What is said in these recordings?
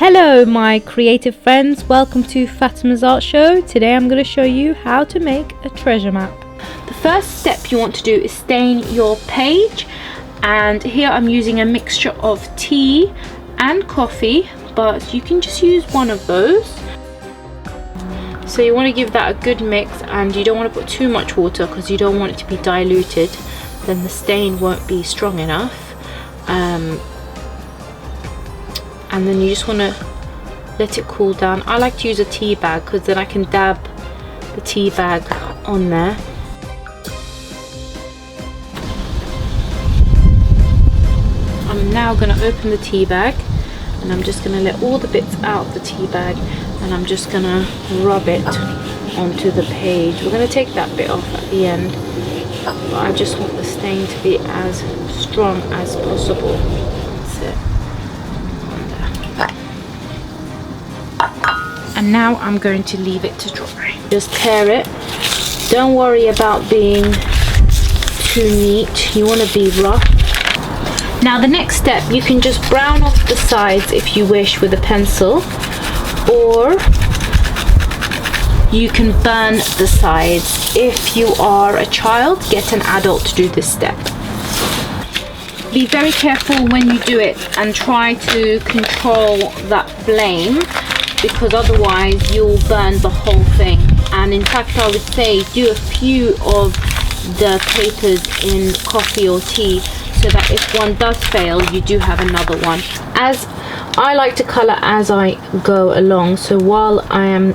Hello my creative friends, welcome to Fatema's Art Show. Today I'm going to show you how to make a treasure map. The first step you want to do is stain your page, and here I'm using a mixture of tea and coffee, but you can just use one of those. So you want to give that a good mix, and you don't want to put too much water because you don't want it to be diluted, then the stain won't be strong enough. And then you just want to let it cool down. I like to use a tea bag because then I can dab the tea bag on there. I'm now going to open the tea bag, and I'm just going to let all the bits out of the tea bag, and I'm just going to rub it onto the page. We're going to take that bit off at the end, but I just want the stain to be as strong as possible. That's it. And now I'm going to leave it to dry. Just tear it. Don't worry about being too neat. You want to be rough. Now the next step, you can just brown off the sides if you wish with a pencil, or you can burn the sides. If you are a child, get an adult to do this step. Be very careful when you do it and try to control that flame, because otherwise you'll burn the whole thing. And in fact, I would say do a few of the papers in coffee or tea, so that if one does fail, you do have another one. As I like to colour as I go along, so while I am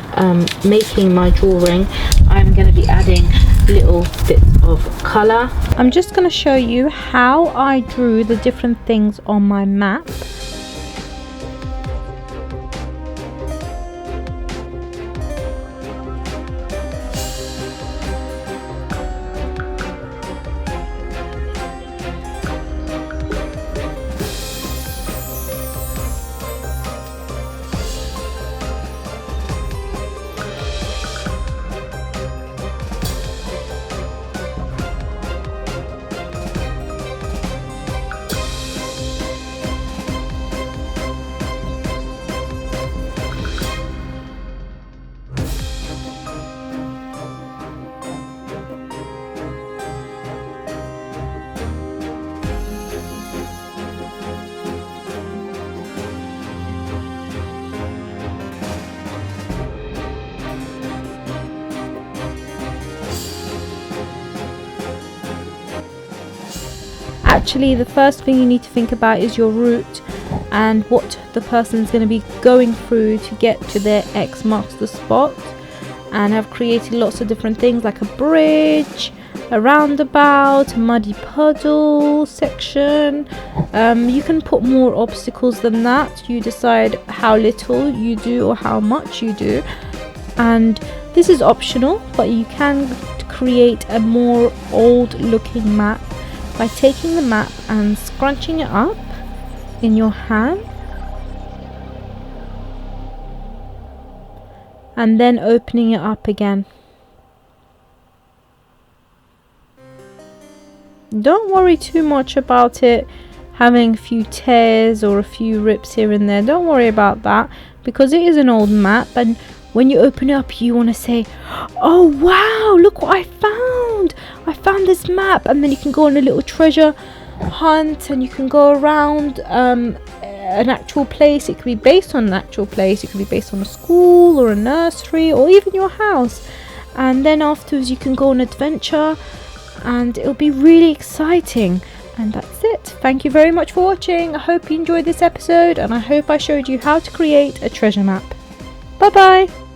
making my drawing, I'm going to be adding little bits of colour. I'm just going to show you how I drew the different things on my map. Actually, the first thing you need to think about is your route and what the person's going to be going through to get to their X marks the spot. And I've created lots of different things like a bridge, a roundabout, a muddy puddle section. You can put more obstacles than that. You decide how little you do or how much you do. And this is optional, but you can create a more old looking map by taking the map and scrunching it up in your hand, and then opening it up again. Don't worry too much about it having a few tears or a few rips here and there. Don't worry about that, because it is an old map, and when you open it up, you want to say, oh wow, look what I found! I found this map. And then you can go on a little treasure hunt, and you can go around an actual place. It could be based on an actual place, it could be based on a school or a nursery or even your house. And then afterwards you can go on an adventure, and it'll be really exciting. And that's it. Thank you very much for watching. I hope you enjoyed this episode, and I hope I showed you how to create a treasure map. Bye bye.